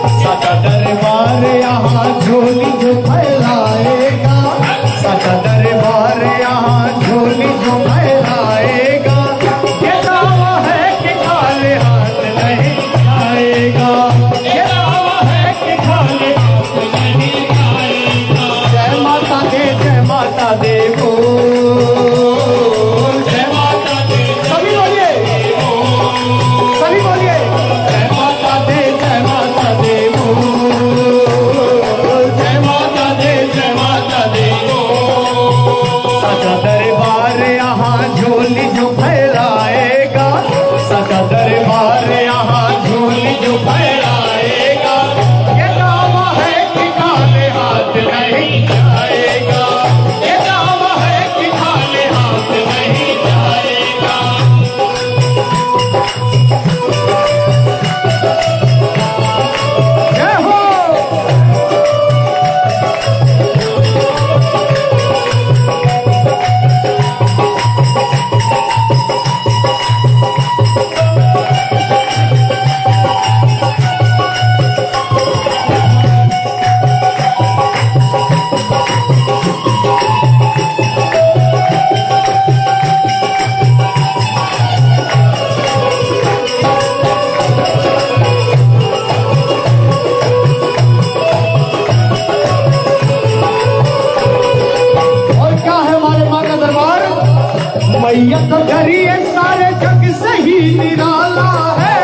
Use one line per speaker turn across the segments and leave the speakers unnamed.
सचा दरबार यहाँ झोली जो फैलाएगा, सचा दरबार यहाँ झोली जो फैलाएगा। ये दावा है कि खाली हाथ नहीं आएगा, ये दावा है कि खाली हाथ नहीं आएगा। जय माता दे, जय माता दे बोल, जय माता दे, सभी बोलिए, सभी बोलिए, जय माता दे, जय माता दे बोल, जय माता दे, जय माता दे बोल। सचा दरबार यहाँ झोली जो फैलाएगा, सचा दरबार यहाँ झोली जो फैलाएगा। ये दावा है कि खाली हाथ नहीं जाएगा, ये दावा है कि खाली हाथ नहीं जाएगा। जय हो। और क्या है हमारे माँ का दरबार? मैया तो घरी है, सारे जग से ही निराला है।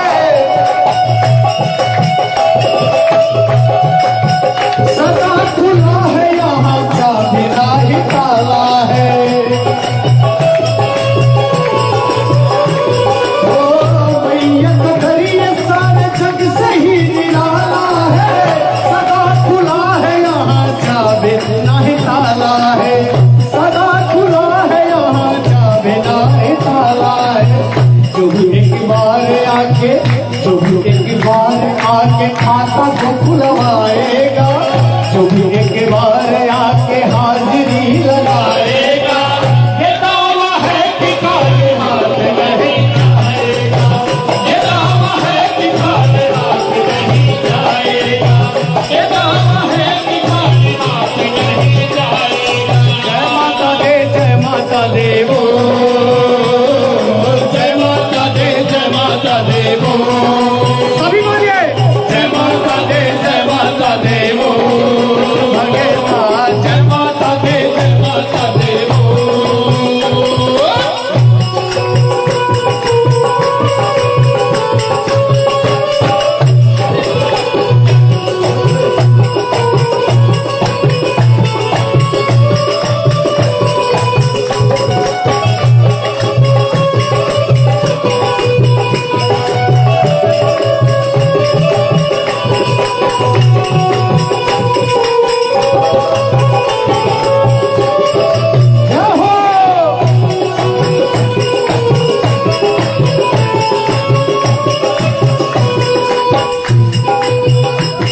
सदा खुला है यहाँ, चाबी नहीं ताला है। ओ मैया तो घरी है, सारे जग से ही निराला है। सदा खुला है यहाँ, चाबी नहीं ताला है। सदा खुला है यहाँ, चाबी नहीं ताला है। जो भी एक बार आके, जो भी एक बार आके खाता को खुलवाएगा, जो भी एक बार आके हाजिरी लगाएगा। ये दावा है कि खाली हाथ नहीं जाएगा, ये दावा है कि खाली हाथ नहीं जाएगा, ये दावा है कि खाली हाथ नहीं जाएगा। जय माता दे, जय माता दे बोल, जय माता दे, जय माता दे बोल, सभी बोलिए, जय माता दे, जय माता दे बोल, भगवान जय माता दे, जय माता दे बोल। जय हो।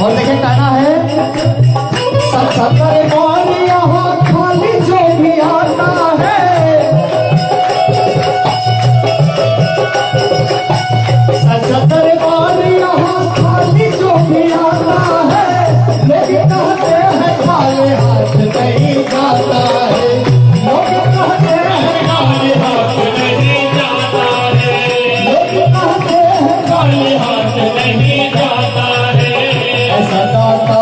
और देखिए कहना है, सचा दरबार यहाँ खाली जो भी आता है, सचा दरबार यहाँ खाली जो भी आता है। लोग कहते हैं खाली हाथ नहीं जाता है, लोग कहते हैं खाली हाथ नहीं जाता है, लोग कहते हैं खाली हाथ नहीं जाता है। ऐसा दाता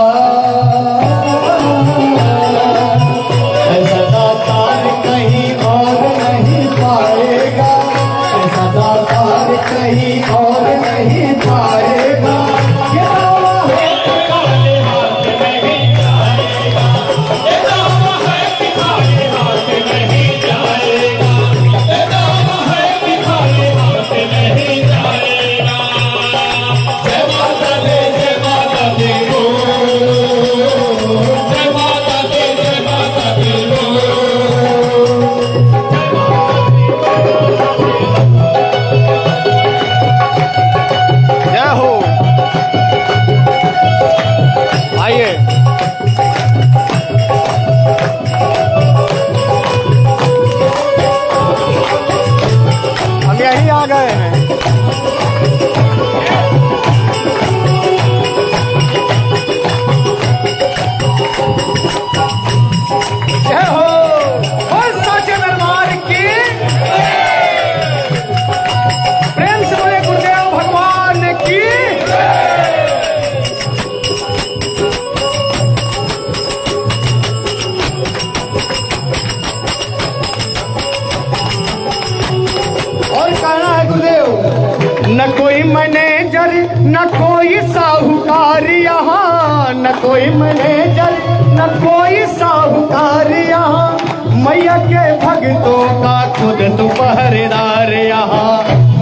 न कोई मैनेजर न कोई साहूकार यहाँ, मैया के भक्तों का खुद तू पहरेदार यहाँ,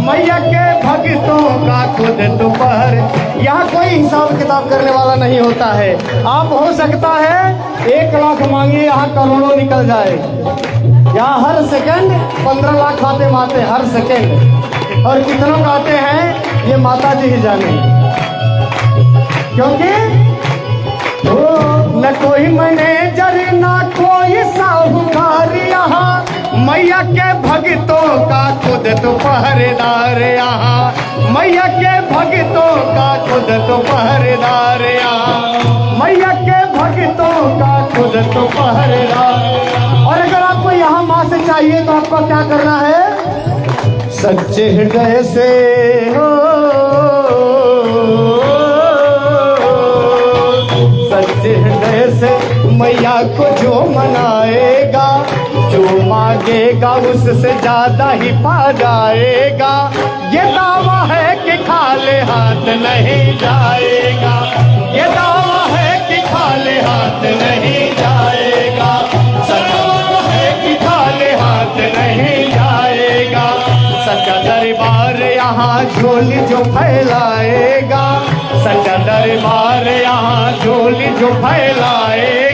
मैया के भक्तों का खुद तू पहर। यहाँ कोई हिसाब किताब करने वाला नहीं होता है। आप हो सकता है 1 लाख मांगिए, यहाँ करोड़ों निकल जाए। यहाँ हर सेकंड 15 लाख खाते माते हर सेकंड, और कितनों का आते हैं ये माता जी ही जाने, क्योंकि न कोई मैनेजर ना कोई साहूकार यहाँ, मैया के भक्तों का खुद तो पहरेदार यहाँ, मैया के भक्तों का खुद तो पहरेदार यहाँ, मैया के भक्तों का खुद तो पहरेदार। और अगर आपको यहाँ माँ से चाहिए तो आपको क्या करना है? सच्चे हृदय से हो, सच्चे हृदय से मैया को जो मनाएगा, जो मांगेगा उससे ज्यादा ही पा जाएगा। ये दावा है कि खाली हाथ नहीं जाएगा, ये दावा है कि खाली हाथ नहीं जाएगा, सच्चा है कि खाली हाथ नहीं जाएगा। सच्चा दरबार यहाँ झोली जो फैलाएगा, सच्चा दरबार यहाँ झोली जो फैलाएगा।